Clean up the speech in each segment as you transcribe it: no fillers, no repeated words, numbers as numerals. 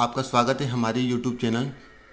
आपका स्वागत है हमारे YouTube चैनल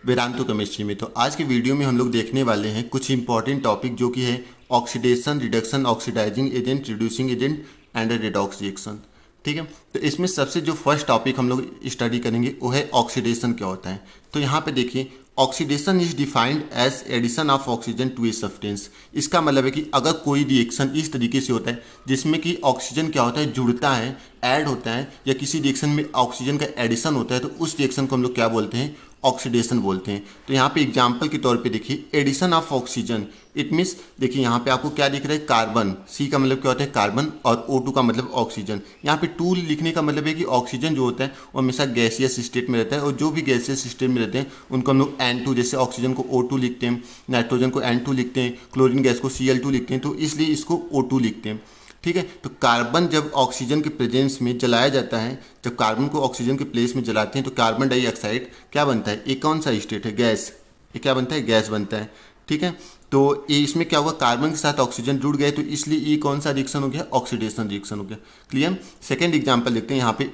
वेदांतो केमिस्ट्री में। तो आज के वीडियो में हम लोग देखने वाले हैं कुछ इंपॉर्टेंट टॉपिक जो कि है oxidation, reduction, oxidising agent, reducing agent and redox reaction. ठीक है, तो इसमें सबसे जो फर्स्ट टॉपिक हम लोग स्टडी करेंगे वो है ऑक्सीडेशन क्या होता है। तो यहाँ पे देखिए, oxidation is defined as addition of oxygen to a substance. इसका मतलब है कि अगर कोई रिएक्शन इस तरीके से होता है जिसमें कि ऑक्सीजन क्या होता है, जुड़ता है, ऐड होता है, या किसी रिएक्शन में ऑक्सीजन का एडिशन होता है, तो उस रिएक्शन को हम लोग क्या बोलते हैं, ऑक्सीडेशन बोलते हैं। तो यहाँ पे एग्जांपल के तौर पे देखिए, addition of oxygen, it means देखिए यहाँ पे आपको क्या दिख रहा है, कार्बन, सी का मतलब क्या होता है कार्बन, और O2 का मतलब ऑक्सीजन। यहाँ पे 2 लिखने का मतलब है कि ऑक्सीजन जो होता है वो हमेशा गैसियस स्टेट में रहता है, और जो भी गैसियस स्टेट में रहते हैं उनको हम लोग N2, जैसे ऑक्सीजन को O2 लिखते हैं, नाइट्रोजन को N2 लिखते हैं, क्लोरीन गैस को Cl2 लिखते हैं, तो इसलिए इसको O2 लिखते हैं। ठीक है, तो कार्बन जब ऑक्सीजन के प्रेजेंस में जलाया जाता है, जब कार्बन को ऑक्सीजन के प्लेस में जलाते हैं तो कार्बन डाइऑक्साइड क्या बनता है, एक कौन सा स्टेट है, गैस। ये क्या बनता है, गैस बनता है। ठीक है, तो ये इसमें क्या हुआ, कार्बन के साथ ऑक्सीजन जुड़ गए, तो इसलिए ये कौन सा रिएक्शन हो गया, ऑक्सीडेशन रिएक्शन हो गया। क्लियर। सेकंड एग्जांपल देखते हैं यहाँ पे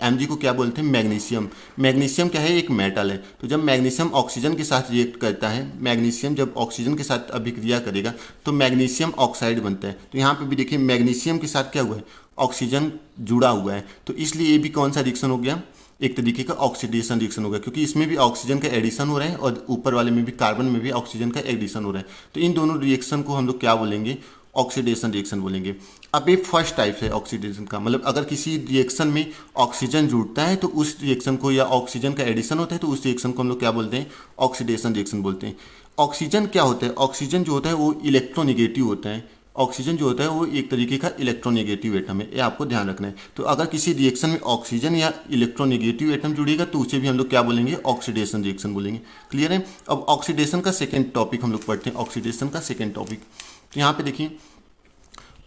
Mg को क्या बोलते हैं, मैग्नीशियम। मैग्नीशियम क्या है, एक मेटल है। तो जब मैग्नीशियम ऑक्सीजन के साथ रिएक्ट करता है, मैग्नीशियम जब ऑक्सीजन के साथ अभिक्रिया करेगा तो मैग्नीशियम ऑक्साइड बनता है। तो यहाँ पे भी देखिए, मैग्नीशियम के साथ क्या हुआ है, ऑक्सीजन जुड़ा हुआ है, तो इसलिए ये भी कौन सा रिएक्शन हो गया, एक तरीके का ऑक्सीडेशन रिएक्शन होगा, क्योंकि इसमें भी ऑक्सीजन का एडिशन हो रहा है और ऊपर वाले में भी, कार्बन में भी ऑक्सीजन का एडिशन हो रहा है। तो इन दोनों रिएक्शन को हम लोग क्या बोलेंगे, ऑक्सीडेशन रिएक्शन बोलेंगे। अब ये फर्स्ट टाइप है ऑक्सीडेशन का, मतलब अगर किसी रिएक्शन में ऑक्सीजन जुड़ता है तो उस रिएक्शन को, या ऑक्सीजन का एडिशन होता है तो उस रिएक्शन को हम लोग क्या बोलते हैं, ऑक्सीडेशन रिएक्शन बोलते हैं। ऑक्सीजन क्या होता है, ऑक्सीजन जो होता है वो इलेक्ट्रोनिगेटिव होता है। ऑक्सीजन जो होता है वो एक तरीके का इलेक्ट्रोनेगेटिव एटम है, ये आपको ध्यान रखना है। तो अगर किसी रिएक्शन में ऑक्सीजन या इलेक्ट्रोनेगेटिव एटम जुड़ेगा तो उसे भी हम लोग क्या बोलेंगे, ऑक्सीडेशन रिएक्शन बोलेंगे। क्लियर है। अब ऑक्सीडेशन का सेकेंड टॉपिक हम लोग पढ़ते हैं, ऑक्सीडेशन का सेकेंड टॉपिक। तो यहाँ पे देखिए,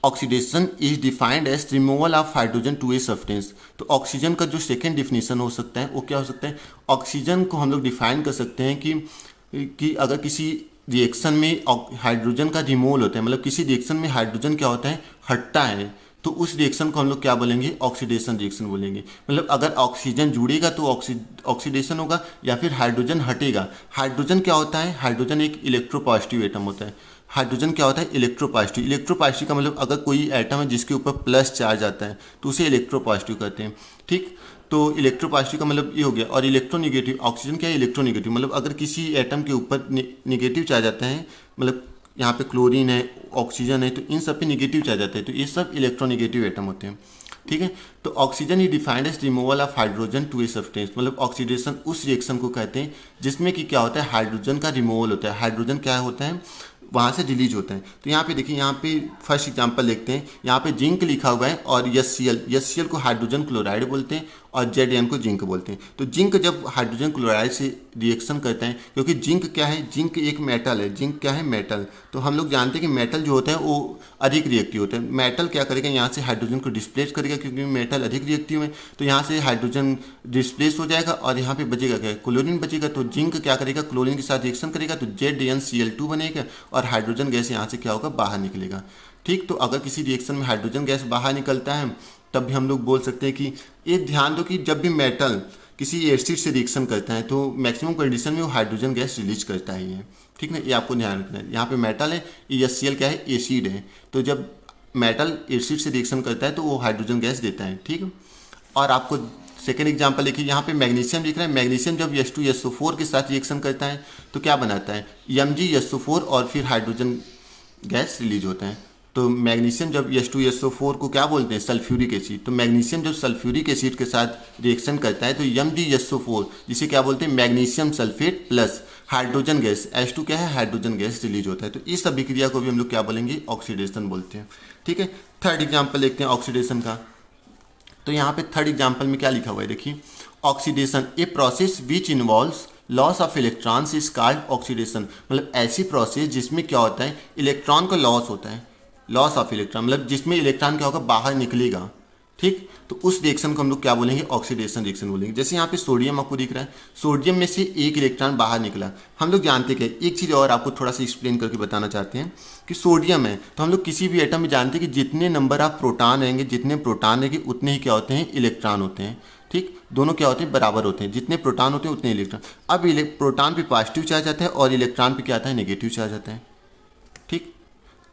oxidation is defined as removal of hydrogen to a substance. तो ऑक्सीजन का जो सेकेंड डिफिनेशन हो सकता है वो क्या हो सकता है, ऑक्सीजन को हम लोग डिफाइन कर सकते हैं कि अगर किसी रिएक्शन में हाइड्रोजन का रिमूवल होता है, मतलब किसी रिएक्शन में हाइड्रोजन क्या होता है, हटता है, तो उस रिएक्शन को हम लोग क्या बोलेंगे, ऑक्सीडेशन रिएक्शन बोलेंगे। मतलब अगर ऑक्सीजन जुड़ेगा तो ऑक्सीडेशन होगा, या फिर हाइड्रोजन हटेगा। हाइड्रोजन क्या होता है, हाइड्रोजन एक इलेक्ट्रोपॉजिटिव एटम होता है। हाइड्रोजन क्या होता है, इलेक्ट्रोपॉजिटिव। इलेक्ट्रोपॉजिटिव का मतलब अगर कोई एटम है जिसके ऊपर प्लस चार्ज आता है तो उसे इलेक्ट्रोपॉजिटिव कहते हैं। ठीक, तो इलेक्ट्रोपॉजिटिव का मतलब ये हो गया। और इलेक्ट्रोनेगेटिव, ऑक्सीजन क्या है, इलेक्ट्रोनेगेटिव, मतलब अगर किसी एटम के ऊपर नेगेटिव चार्ज आता है, मतलब यहाँ पे क्लोरीन है, ऑक्सीजन है, तो इन सब पे नेगेटिव चार्ज आता है, तो ये सब इलेक्ट्रोनेगेटिव एटम होते हैं। ठीक है, तो oxygen is defined as removal of hydrogen to a substance. मतलब ऑक्सीडेशन उस रिएक्शन को कहते हैं जिसमें कि क्या होता है, हाइड्रोजन का रिमूवल होता है, हाइड्रोजन क्या होता है, वहाँ से रिलीज होता है। तो यहाँ पे देखिए, यहाँ पे फर्स्ट एग्जांपल देखते हैं। यहाँ पे जिंक लिखा हुआ है और HCl को हाइड्रोजन क्लोराइड बोलते हैं और Zn को जिंक बोलते हैं। तो जिंक जब हाइड्रोजन क्लोराइड से रिएक्शन करता है, क्योंकि जिंक क्या है, जिंक एक मेटल है। जिंक क्या है, मेटल। तो हम लोग जानते हैं कि मेटल जो होता है वो अधिक रिएक्टिव होता है। मेटल क्या करेगा, यहाँ से हाइड्रोजन को डिस्प्लेस करेगा, क्योंकि मेटल अधिक रिएक्टिव है, तो यहाँ से हाइड्रोजन डिस्प्लेस हो जाएगा और यहाँ पे बचेगा क्या, क्लोरीन बचेगा। तो जिंक क्या करेगा, क्लोरीन के साथ रिएक्शन करेगा तो ZnCl2 बनेगा और हाइड्रोजन गैस यहाँ से क्या होगा, बाहर निकलेगा। ठीक, तो अगर किसी रिएक्शन में हाइड्रोजन गैस बाहर निकलता है तब भी हम लोग बोल सकते हैं कि, ये ध्यान दो कि जब भी मेटल किसी एसिड से रिएक्शन करता है तो मैक्सिमम कंडीशन में वो हाइड्रोजन गैस रिलीज करता ही है। ठीक ना, ये आपको ध्यान रखना है। यहाँ पे मेटल है, ये HCl क्या है, एसिड है। तो जब मेटल एसिड से रिएक्शन करता है तो वो हाइड्रोजन गैस देता है। ठीक, और आपको सेकेंड एग्जांपल देखिए, यहाँ पे मैग्नीशियम दिख रहा है। मैग्नीशियम जब H2SO4 के साथ रिएक्शन करता है तो क्या बनाता है, MgSO4, और फिर हाइड्रोजन गैस रिलीज होता है। तो मैग्नीशियम जब H2SO4 को क्या बोलते हैं, सल्फ्यूरिक एसिड। तो मैग्नीशियम जब सल्फ्यूरिक एसिड के साथ रिएक्शन करता है तो MgSO4, जिसे क्या बोलते हैं, magnesium sulphate plus hydrogen gas, H2 क्या है, हाइड्रोजन गैस रिलीज होता है। तो इस अभिक्रिया को भी हम लोग क्या बोलेंगे, ऑक्सीडेशन बोलते हैं। ठीक है, थर्ड एग्जाम्पल देखते हैं ऑक्सीडेशन का। तो यहाँ पे थर्ड एग्जाम्पल में क्या लिखा हुआ है, देखिए, oxidation a process which involves loss of electrons is called oxidation. मतलब ऐसी प्रोसेस जिसमें क्या होता है, इलेक्ट्रॉन का लॉस होता है, लॉस ऑफ इलेक्ट्रॉन, मतलब जिसमें इलेक्ट्रॉन क्या होगा, बाहर निकलेगा। ठीक, तो उस रिएक्शन को हम लोग क्या बोलेंगे, ऑक्सीडेशन रिएक्शन बोलेंगे। जैसे यहाँ पे सोडियम आपको दिख रहा है, सोडियम में से एक इलेक्ट्रॉन बाहर निकला। हम लोग जानते हैं कि एक चीज़ और आपको थोड़ा सा एक्सप्लेन करके बताना चाहते हैं कि सोडियम है, तो हम लोग किसी भी एटम में जानते हैं कि जितने नंबर ऑफ प्रोटॉन रहेंगे, जितने प्रोटॉन रहेंगे उतने ही क्या होते हैं, इलेक्ट्रॉन होते हैं। ठीक, दोनों क्या होते हैं, बराबर होते हैं, जितने प्रोटॉन होते हैं उतने इलेक्ट्रॉन। अब प्रोटॉन पे पॉजिटिव चार्ज आता है और इलेक्ट्रॉन पे क्या आता है, नेगेटिव चार्ज आता है। ठीक,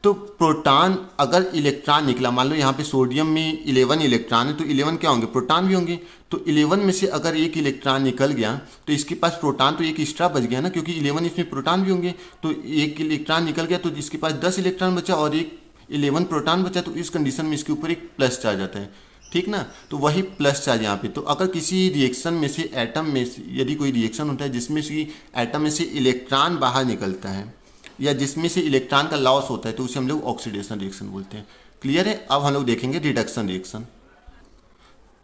तो प्रोटॉन अगर इलेक्ट्रॉन निकला, मान लो यहाँ पे सोडियम में 11 इलेक्ट्रॉन है, तो 11 क्या होंगे, प्रोटॉन भी होंगे। तो 11 में से अगर एक इलेक्ट्रॉन निकल गया तो इसके पास प्रोटॉन तो एक एक्स्ट्रा बच गया ना, क्योंकि 11 इसमें प्रोटॉन भी होंगे। तो एक इलेक्ट्रॉन निकल गया तो इसके पास 10 इलेक्ट्रॉन बचा और एक 11 प्रोटॉन बचा, तो इस कंडीशन में इसके ऊपर एक प्लस चार्ज आता है। ठीक ना, तो वही प्लस चार्ज यहाँ पे। तो अगर किसी रिएक्शन में से एटम में से यदि कोई रिएक्शन होता है जिसमें से एटम में से इलेक्ट्रॉन बाहर निकलता है या जिसमें से इलेक्ट्रॉन का लॉस होता है, तो उसे हम लोग ऑक्सीडेशन रिएक्शन बोलते हैं। क्लियर है। अब हम लोग देखेंगे रिडक्शन रिएक्शन।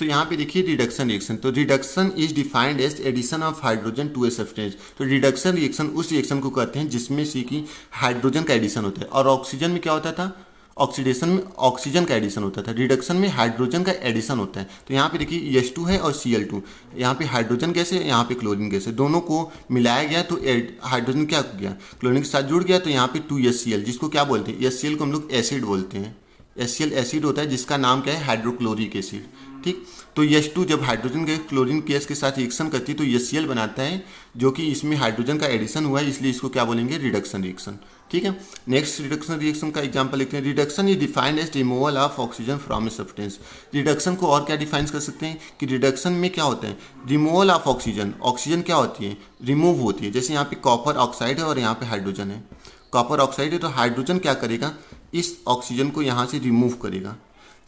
तो यहाँ पे देखिए रिडक्शन रिएक्शन, तो reduction is defined as addition of hydrogen to a substance. तो रिडक्शन रिएक्शन उस रिएक्शन को कहते हैं जिसमें से कि हाइड्रोजन का एडिशन होता है, और ऑक्सीजन में क्या होता था, ऑक्सीडेशन में ऑक्सीजन का एडिशन होता था, रिडक्शन में हाइड्रोजन का एडिशन होता है। तो यहाँ पे देखिए H2 है और Cl2, यहाँ पे हाइड्रोजन गैस है, यहाँ पे क्लोरीन गैस है, दोनों को मिलाया गया तो हाइड्रोजन क्या हो गया, क्लोरीन के साथ जुड़ गया, तो यहाँ पे 2HCl, जिसको क्या बोलते हैं, HCl को हम लोग एसिड बोलते हैं। HCl एसिड होता है जिसका नाम क्या है, हाइड्रोक्लोरिक एसिड। ठीक, तो H2 जब हाइड्रोजन गैस क्लोरीन गैस के साथ रिएक्शन करती है तो HCl बनाता है, जो कि इसमें हाइड्रोजन का एडिशन हुआ है, इसलिए इसको क्या बोलेंगे, रिडक्शन रिएक्शन। ठीक है। नेक्स्ट रिडक्शन रिएक्शन का एग्जांपल लिखते हैं। Reduction is defined as removal of oxygen from a substance. Reduction को और क्या डिफाइन कर सकते हैं कि रिडक्शन में क्या होता है, रिमूवल ऑफ ऑक्सीजन। ऑक्सीजन क्या होती है, रिमूव होती है। जैसे यहाँ पे कॉपर ऑक्साइड है और यहाँ पे हाइड्रोजन है, कॉपर ऑक्साइड है तो हाइड्रोजन क्या करेगा, इस ऑक्सीजन को यहाँ से रिमूव करेगा,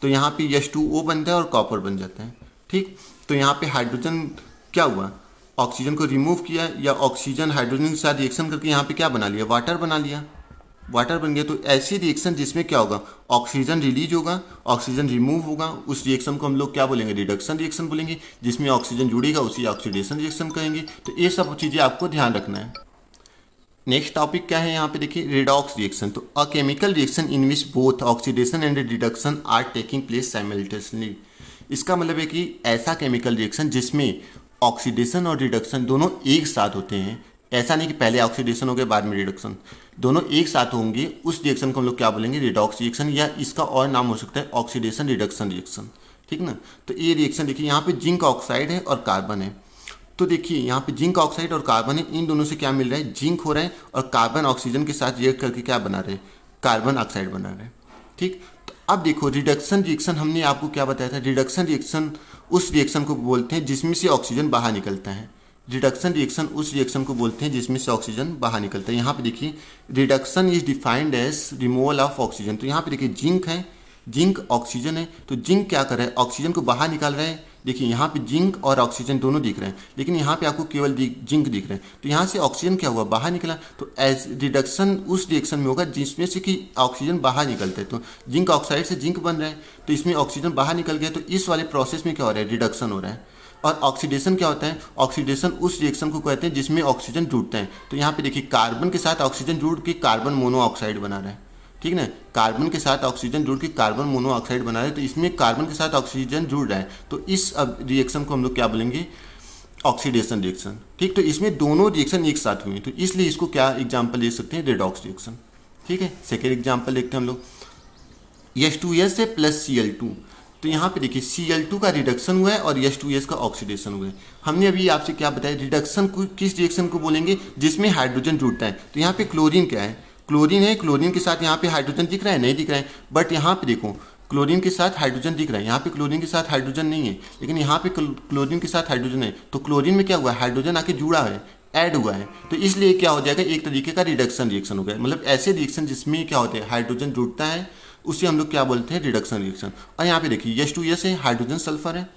तो यहाँ पे H2O बनता है और कॉपर बन जाता है। ठीक, तो यहाँ पे हाइड्रोजन क्या हुआ, ऑक्सीजन को रिमूव किया, या ऑक्सीजन हाइड्रोजन के साथ रिएक्शन करके यहाँ पे क्या बना लिया, वाटर बना लिया, वाटर बन गया। तो ऐसी रिएक्शन जिसमें क्या होगा, ऑक्सीजन रिलीज होगा, ऑक्सीजन रिमूव होगा, उस रिएक्शन को हम लोग क्या बोलेंगे, रिडक्शन रिएक्शन बोलेंगे। जिसमें ऑक्सीजन जुड़ेगा उसी ऑक्सीडेशन रिएक्शन कहेंगे। तो ये सब चीज़ें आपको ध्यान रखना है। नेक्स्ट टॉपिक क्या है यहाँ पे देखिए, रेडॉक्स रिएक्शन। तो a chemical reaction in which both oxidation and reduction are taking place simultaneously. इसका मतलब है कि ऐसा केमिकल रिएक्शन जिसमें ऑक्सीडेशन और रिडक्शन दोनों एक साथ होते हैं। ऐसा नहीं कि पहले ऑक्सीडेशन हो गया बाद में रिडक्शन, दोनों एक साथ होंगे, उस रिएक्शन को हम लोग क्या बोलेंगे, रेडॉक्स रिएक्शन, या इसका और नाम हो सकता है ऑक्सीडेशन रिडक्शन रिएक्शन। ठीक ना। तो ये रिएक्शन देखिए, यहाँ पे जिंक ऑक्साइड है और कार्बन है। तो देखिए यहाँ पे जिंक ऑक्साइड और कार्बन है, इन दोनों से क्या मिल रहा है, जिंक हो रहा है, और कार्बन ऑक्सीजन के साथ रिएक्ट करके क्या बना रहे हैं, कार्बन ऑक्साइड बना रहे हैं। ठीक, तो अब देखो रिडक्शन रिएक्शन हमने आपको क्या बताया था, रिडक्शन रिएक्शन उस रिएक्शन को बोलते हैं जिसमें से ऑक्सीजन बाहर निकलता है। रिडक्शन रिएक्शन उस रिएक्शन को बोलते हैं जिसमें से ऑक्सीजन बाहर निकलता है। यहाँ पे देखिए reduction is defined as removal of oxygen. तो यहाँ पे देखिए जिंक है, जिंक ऑक्सीजन है, तो जिंक क्या कर रहा है, ऑक्सीजन को बाहर निकाल रहा है। देखिए यहाँ पे जिंक और ऑक्सीजन दोनों दिख रहे हैं, लेकिन यहाँ पे आपको केवल जिंक दिख रहे हैं। तो यहाँ से ऑक्सीजन क्या हुआ, बाहर निकला। तो एज रिडक्शन उस रिएक्शन में होगा जिसमें से कि ऑक्सीजन बाहर निकलता है। तो जिंक ऑक्साइड से जिंक बन रहा है, तो इसमें ऑक्सीजन बाहर निकल गया, तो इस वाले प्रोसेस में क्या हो रहा है, रिडक्शन हो रहा है। और ऑक्सीडेशन क्या होता है, ऑक्सीडेशन उस रिएक्शन को कहते हैं जिसमें ऑक्सीजन जुड़ता है। तो यहाँ पे देखिए कार्बन के साथ ऑक्सीजन जुड़ के कार्बन मोनोऑक्साइड बना रहा है। ठीक ना, कार्बन के साथ ऑक्सीजन जुड़ के कार्बन मोनोऑक्साइड बना रहे हैं, तो इसमें कार्बन के साथ ऑक्सीजन जुड़ रहा है, तो इस अब रिएक्शन को हम लोग क्या बोलेंगे, ऑक्सीडेशन रिएक्शन। ठीक, तो इसमें दोनों रिएक्शन एक साथ हुए, तो इसलिए इसको क्या एग्जांपल ले सकते हैं, रेडॉक्स रिएक्शन। ठीक है। सेकेंड एग्जांपल देखते हैं हम लोग, H2S से प्लस Cl2। तो यहाँ पे देखिए Cl2 का रिडक्शन हुआ है और H2S का ऑक्सीडेशन हुआ है। हमने अभी आपसे क्या बताया, रिडक्शन को किस रिएक्शन को बोलेंगे, जिसमें हाइड्रोजन जुड़ता है। तो यहाँ पे क्लोरीन क्या है, क्लोरीन है, क्लोरीन के साथ यहाँ पे हाइड्रोजन दिख रहा है, नहीं दिख रहा है, बट यहाँ पे देखो क्लोरीन के साथ हाइड्रोजन दिख रहा है, यहाँ पे क्लोरीन के साथ हाइड्रोजन नहीं है, लेकिन यहाँ पे क्लोरीन के साथ हाइड्रोजन है। तो क्लोरीन में क्या हुआ है, हाइड्रोजन आके जुड़ा है, ऐड हुआ है, तो इसलिए क्या हो जाएगा, एक तरीके का रिडक्शन रिएक्शन हो गया। मतलब ऐसे रिएक्शन जिसमें क्या होते हैं, हाइड्रोजन जुड़ता है, उसे हम लोग क्या बोलते हैं, रिडक्शन रिएक्शन। और यहाँ पे देखिए H2S है, हाइड्रोजन सल्फर है,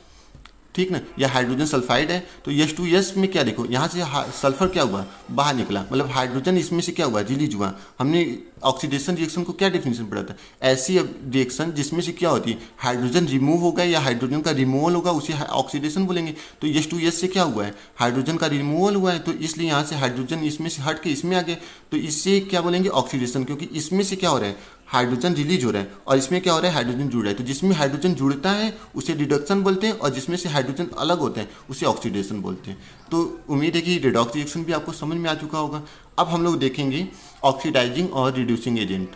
ठीक ना, या हाइड्रोजन सल्फाइड है। तो H2S में क्या देखो, यहाँ से सल्फर क्या हुआ, बाहर निकला, मतलब हाइड्रोजन इसमें से क्या हुआ, रिलीज हुआ। हमने ऑक्सीडेशन रिएक्शन को क्या डेफिनेशन पढ़ा था, ऐसी रिएक्शन जिसमें से क्या होती है, हाइड्रोजन रिमूव होगा या हाइड्रोजन का रिमूवल होगा, उसे ऑक्सीडेशन बोलेंगे। तो H2S से क्या हुआ है, हाइड्रोजन का रिमूवल हुआ है, तो इसलिए यहाँ से हाइड्रोजन इसमें से हट के इसमें आ गया, तो इससे क्या बोलेंगे, ऑक्सीडेशन, क्योंकि इसमें से क्या हो रहा है, हाइड्रोजन रिलीज हो रहा है, और इसमें क्या हो रहा है, हाइड्रोजन जुड़ रहा है। तो जिसमें हाइड्रोजन जुड़ता है उसे रिडक्शन बोलते हैं, और जिसमें से हाइड्रोजन अलग होते हैं उसे ऑक्सीडेशन बोलते हैं। तो उम्मीद है कि रेडॉक्स रिएक्शन भी आपको समझ में आ चुका होगा। अब हम लोग देखेंगे ऑक्सीडाइजिंग और रिड्यूसिंग एजेंट।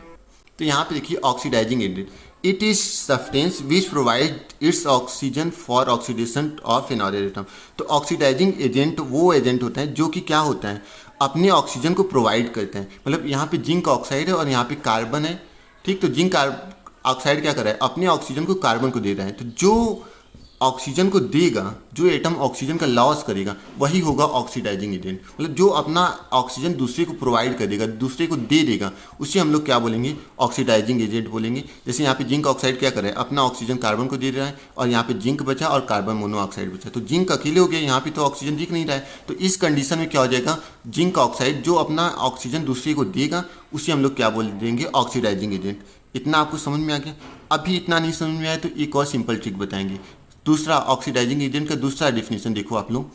तो यहाँ पे देखिए oxidising agent, it is substance which provide its oxygen for oxidation of another atom. तो ऑक्सीडाइजिंग एजेंट वो एजेंट होता है जो कि क्या होता है, अपने ऑक्सीजन को प्रोवाइड करता है। मतलब यहाँ पे जिंक ऑक्साइड है और यहाँ पे कार्बन है, ठीक। तो जिंक ऑक्साइड क्या कर रहा है, अपने ऑक्सीजन को कार्बन को दे रहा है। तो जो ऑक्सीजन को देगा, जो एटम ऑक्सीजन का लॉस करेगा, वही होगा ऑक्सीडाइजिंग एजेंट। मतलब जो अपना ऑक्सीजन दूसरे को प्रोवाइड कर देगा, दूसरे को दे देगा, उसे हम लोग क्या बोलेंगे, ऑक्सीडाइजिंग एजेंट बोलेंगे। जैसे यहाँ पे जिंक ऑक्साइड क्या कर रहा है, अपना ऑक्सीजन कार्बन को दे रहा है, और यहाँ पे जिंक बचा और कार्बन मोनोऑक्साइड बचा। तो जिंक अकेले हो गया, यहाँ पे तो ऑक्सीजन दिख नहीं रहा है। तो इस कंडीशन में क्या हो जाएगा, जिंक ऑक्साइड जो अपना ऑक्सीजन दूसरे को देगा, उसे हम लोग क्या बोल देंगे, ऑक्सीडाइजिंग एजेंट। इतना आपको समझ में आ गया। अभी इतना नहीं समझ में आया तो एक और सिंपल ट्रिक बताएंगे। दूसरा ऑक्सीडाइजिंग एजेंट का दूसरा डेफिनेशन देखो आप लोग,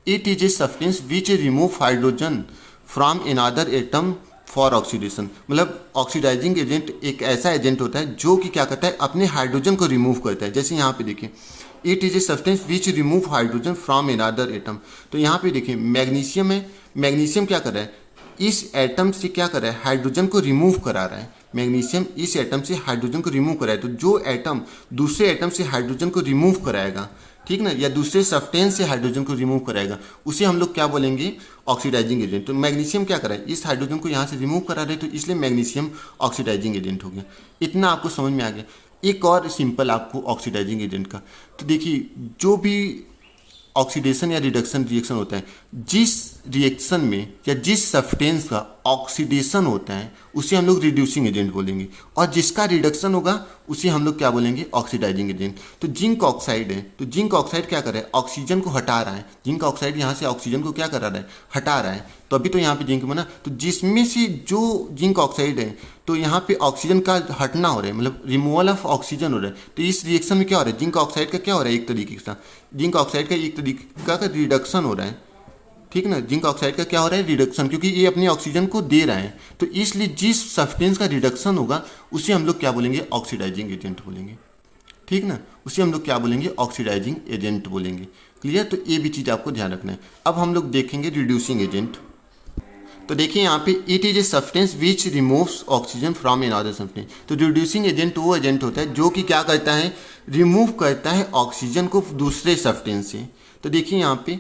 it is a substance which remove hydrogen from another atom for oxidation. मतलब ऑक्सीडाइजिंग एजेंट एक ऐसा एजेंट होता है जो कि क्या करता है, अपने हाइड्रोजन को रिमूव करता है। जैसे यहाँ पे देखिए, it is a substance which remove hydrogen from another atom. तो यहाँ पे देखिए मैग्नीशियम है, मैग्नीशियम क्या कर रहा है, इस एटम से क्या कर रहा है, हाइड्रोजन को रिमूव करा रहा है। मैग्नीशियम इस एटम से हाइड्रोजन को रिमूव कराए। तो जो एटम दूसरे एटम से हाइड्रोजन को रिमूव कराएगा, ठीक ना, या दूसरे सब्सटेंस से हाइड्रोजन को रिमूव कराएगा, उसे हम लोग क्या बोलेंगे, ऑक्सीडाइजिंग एजेंट। तो मैग्नीशियम क्या कर रहा है, इस हाइड्रोजन को यहाँ से रिमूव करा रहे, तो इसलिए मैग्नीशियम ऑक्सीडाइजिंग एजेंट हो गया। इतना आपको समझ में आ गया। एक और सिंपल आपको ऑक्सीडाइजिंग एजेंट का, तो देखिए जो भी ऑक्सीडेशन या रिडक्शन रिएक्शन होता है, जिस रिएक्शन में या जिस सब्सटेंस का ऑक्सीडेशन होता है उसे हम लोग रिड्यूसिंग एजेंट बोलेंगे, और जिसका रिडक्शन होगा उसे हम लोग क्या बोलेंगे, ऑक्सीडाइजिंग एजेंट। तो जिंक ऑक्साइड है, तो जिंक ऑक्साइड क्या कर रहा है, ऑक्सीजन को हटा रहा है। जिंक ऑक्साइड यहाँ से ऑक्सीजन को क्या करा रहा है, हटा रहा है। तो अभी तो यहाँ पे जिंक बना, तो जिसमें से जो जिंक ऑक्साइड है, तो यहाँ पे ऑक्सीजन का हटना हो रहा है, मतलब रिमूवल ऑफ ऑक्सीजन हो रहा है। तो इस रिएक्शन में क्या हो रहा है, जिंक ऑक्साइड का क्या हो रहा है, एक तरीके का जिंक ऑक्साइड का एक तरीके का रिडक्शन हो रहा है, ठीक ना। जिंक ऑक्साइड का क्या हो रहा है, रिडक्शन, क्योंकि ये अपनी ऑक्सीजन को दे रहा है। तो इसलिए जिस सब्सटेंस का रिडक्शन होगा उसे हम लोग क्या बोलेंगे, ऑक्सीडाइजिंग एजेंट बोलेंगे, ठीक ना। उसे हम लोग क्या बोलेंगे, ऑक्सीडाइजिंग एजेंट बोलेंगे। क्लियर। तो ये भी चीज़ आपको ध्यान रखना है। अब हम लोग देखेंगे रिड्यूसिंग एजेंट। तो देखिए यहाँ पे, it is a substance which removes oxygen from another substance. तो रिड्यूसिंग एजेंट वो एजेंट होता है जो कि क्या करता है, रिमूव करता है ऑक्सीजन को दूसरे सब्सटेंस से। तो देखिए यहाँ पे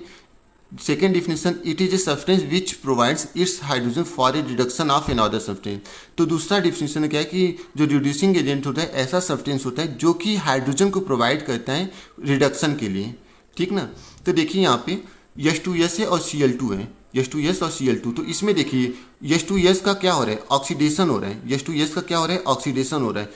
second definition, it is a substance which provides it's hydrogen for a reduction of another substance. तो दूसरा डिफिनेशन क्या है कि जो रिड्यूसिंग एजेंट होता है ऐसा सब्सटेंस होता है जो कि हाइड्रोजन को प्रोवाइड करता है रिडक्शन के लिए, ठीक ना। तो देखिए यहाँ पे H2S है और Cl2 है, H2S और Cl2। तो इसमें देखिए H2S का क्या हो रहा है, ऑक्सीडेशन हो रहा है। H2S का क्या हो रहा है, ऑक्सीडेशन हो रहा है,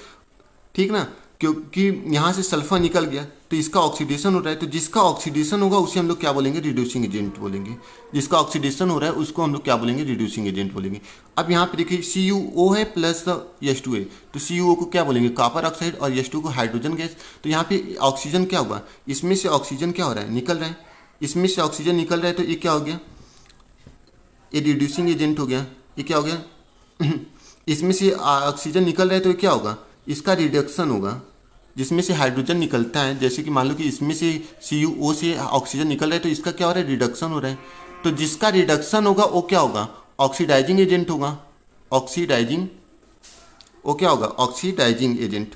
ठीक ना, क्योंकि यहाँ से सल्फर निकल गया तो इसका ऑक्सीडेशन हो रहा है। तो जिसका ऑक्सीडेशन होगा उसे हम लोग क्या बोलेंगे, रिड्यूसिंग एजेंट बोलेंगे। जिसका ऑक्सीडेशन हो रहा है उसको हम लोग क्या बोलेंगे, रिड्यूसिंग एजेंट बोलेंगे। अब यहाँ पे देखिए CuO है प्लस H2 है, तो CuO को क्या बोलेंगे, कॉपर ऑक्साइड, और H2 को हाइड्रोजन गैस। तो यहाँ पे ऑक्सीजन क्या होगा, इसमें से ऑक्सीजन क्या हो रहा है, निकल रहा है, इसमें से ऑक्सीजन निकल रहा है। तो ये क्या हो गया, ये रिड्यूसिंग एजेंट हो गया। ये क्या हो गया इसमें से ऑक्सीजन निकल रहा है तो ये क्या होगा, इसका रिडक्शन होगा। जिसमें से हाइड्रोजन निकलता है, जैसे कि मान लो कि इसमें से CuO से ऑक्सीजन निकल रहा है, तो इसका क्या हो रहा है, रिडक्शन हो रहा है। तो जिसका रिडक्शन होगा वो क्या होगा, ऑक्सीडाइजिंग एजेंट होगा। ऑक्सीडाइजिंग, वो क्या होगा, ऑक्सीडाइजिंग एजेंट,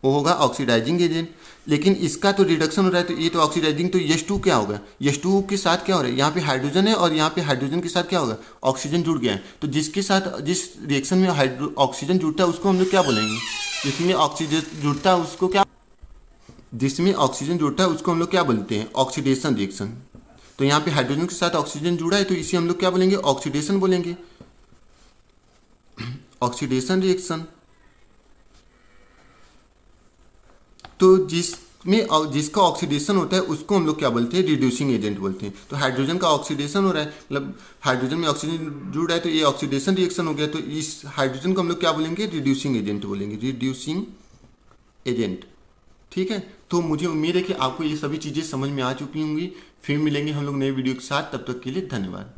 वो होगा ऑक्सीडाइजिंग एजेंट। लेकिन इसका तो रिडक्शन हो रहा है, तो ये तो ऑक्सीडाइजिंग। तो H2 क्या होगा, H2 के साथ क्या हो रहा है, यहाँ पे हाइड्रोजन है और यहाँ पे हाइड्रोजन के साथ क्या होगा, ऑक्सीजन जुड़ गया है। तो जिसके साथ जिस रिएक्शन में ऑक्सीजन जुड़ता है उसको हम लोग क्या बोलेंगे, जिसमें ऑक्सीजन जुड़ता है उसको क्या, जिसमें ऑक्सीजन जुड़ता है उसको हम लोग क्या बोलते हैं, ऑक्सीडेशन रिएक्शन। तो यहाँ पे हाइड्रोजन के साथ ऑक्सीजन जुड़ा है तो इसे हम लोग क्या बोलेंगे, ऑक्सीडेशन बोलेंगे, ऑक्सीडेशन रिएक्शन। तो जिसका ऑक्सीडेशन होता है उसको हम लोग क्या बोलते हैं, रिड्यूसिंग एजेंट बोलते हैं। तो हाइड्रोजन का ऑक्सीडेशन हो रहा है, मतलब हाइड्रोजन में ऑक्सीजन जुड़ रहा है, तो ये ऑक्सीडेशन रिएक्शन हो गया। तो इस हाइड्रोजन को हम लोग क्या बोलेंगे, रिड्यूसिंग एजेंट बोलेंगे, रिड्यूसिंग एजेंट, ठीक है। तो मुझे उम्मीद है कि आपको ये सभी चीज़ें समझ में आ चुकी होंगी। फिर मिलेंगे हम लोग नए वीडियो के साथ, तब तक के लिए धन्यवाद।